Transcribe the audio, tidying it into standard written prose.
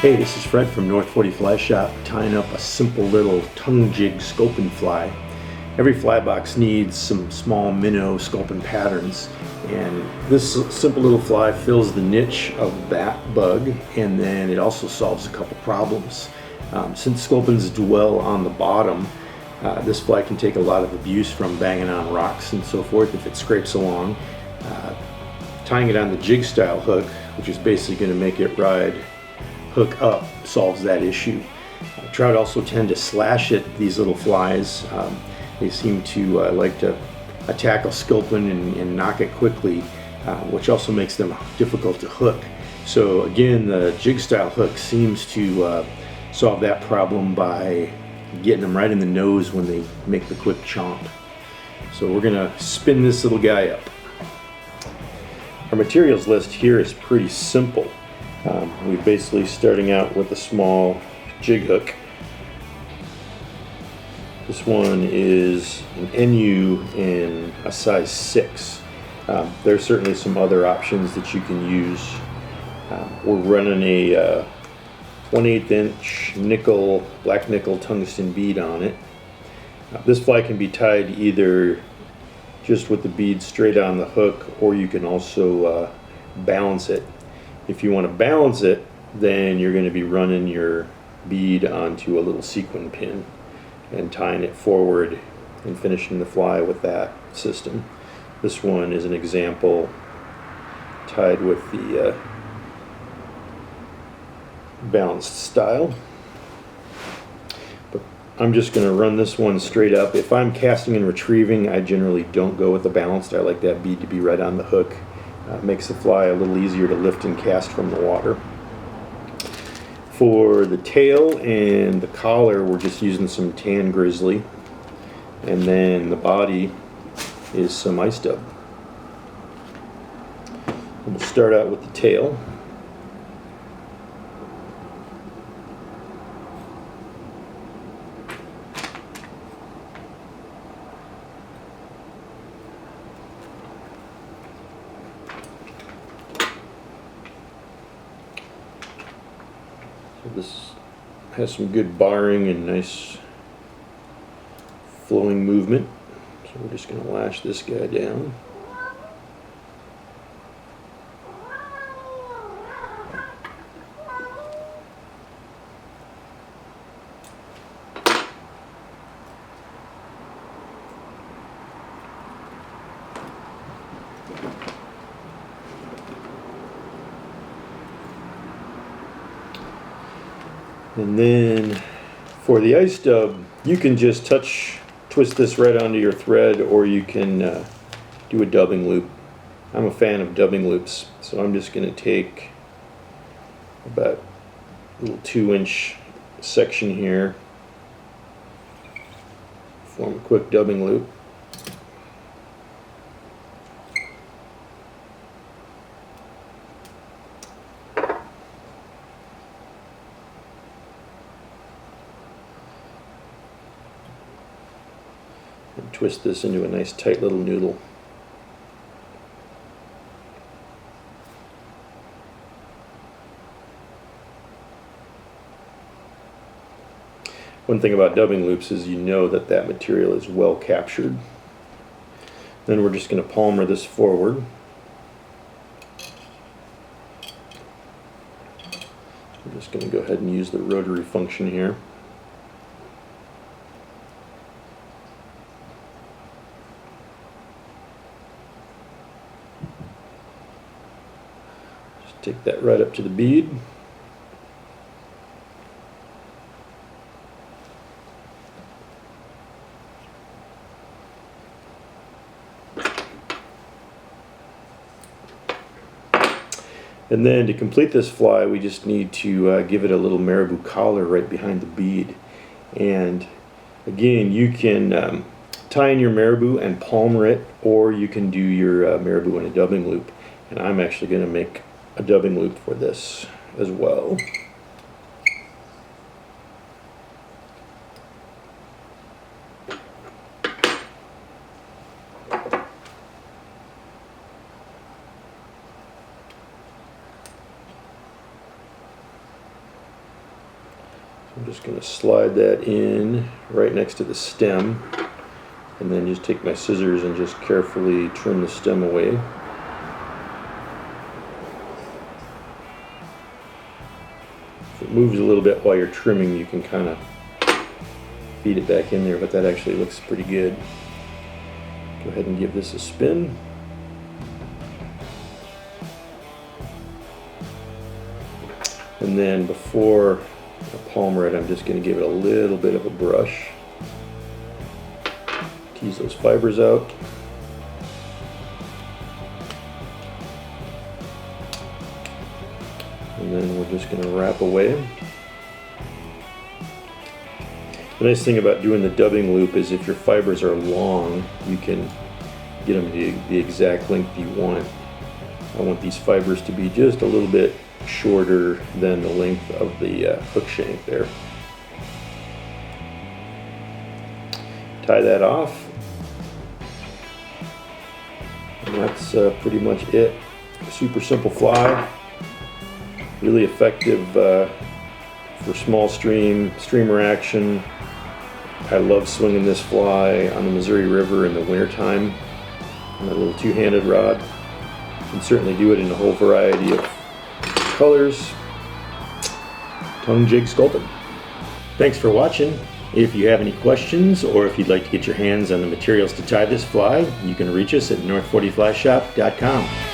Hey, this is Fred from North 40 Fly Shop, tying up a simple little tongue jig Sculpin fly. Every fly box needs some small minnow Sculpin patterns, and this simple little fly fills the niche of that bug, and then it also solves a couple problems. Since Sculpins dwell on the bottom, this fly can take a lot of abuse from banging on rocks and so forth if it scrapes along. Tying it on the jig style hook, which is basically going to make it ride hook up, solves that issue. Trout also tend to slash at these little flies. They seem to like to attack a Sculpin and knock it quickly, which also makes them difficult to hook. So again, the jig style hook seems to solve that problem by getting them right in the nose when they make the quick chomp. So we're gonna spin this little guy up. Our materials list here is pretty simple. We're basically starting out with a small jig hook. This one is an NU in a size 6. There are certainly some other options that you can use. We're running a 1/8 inch nickel, black nickel tungsten bead on it. This fly can be tied either just with the bead straight on the hook, or you can also balance it. If you want to balance it, then you're going to be running your bead onto a little sequin pin and tying it forward and finishing the fly with that system. This one is an example tied with the balanced style. But I'm just going to run this one straight up. If I'm casting and retrieving, I generally don't go with the balanced. I like that bead to be right on the hook. Makes the fly a little easier to lift and cast from the water. For the tail and the collar, we're just using some tan grizzly, and then the body is some ice dub. We'll start out with the tail. This has some good barring and nice flowing movement. So we're just going to lash this guy down. And then for the ice dub, you can just twist this right onto your thread, or you can do a dubbing loop. I'm a fan of dubbing loops, so I'm just going to take about a little 2-inch section here, form a quick dubbing loop. And twist this into a nice tight little noodle. One thing about dubbing loops is you know that that material is well captured. Then we're just going to palmer this forward. We're just going to go ahead and use the rotary function here. Take that right up to the bead. And then to complete this fly, we just need to give it a little marabou collar right behind the bead. And again, you can tie in your marabou and palmer it, or you can do your marabou in a dubbing loop. And I'm actually going to make a dubbing loop for this as well. I'm just going to slide that in right next to the stem, and then just take my scissors and just carefully trim the stem away. If it moves a little bit while you're trimming, you can kind of feed it back in there, but that actually looks pretty good. Go ahead and give this a spin. And then before I palmer it, I'm just going to give it a little bit of a brush. Tease those fibers out. And then we're just going to wrap away. The nice thing about doing the dubbing loop is if your fibers are long, you can get them to the exact length you want. I want these fibers to be just a little bit shorter than the length of the hook shank there. Tie that off. And that's pretty much it. Super simple fly. Really effective for small streamer action. I love swinging this fly on the Missouri River in the wintertime on a little two-handed rod. You can certainly do it in a whole variety of colors. Tung jig sculpin. Thanks for watching. If you have any questions or if you'd like to get your hands on the materials to tie this fly, you can reach us at north40flyshop.com.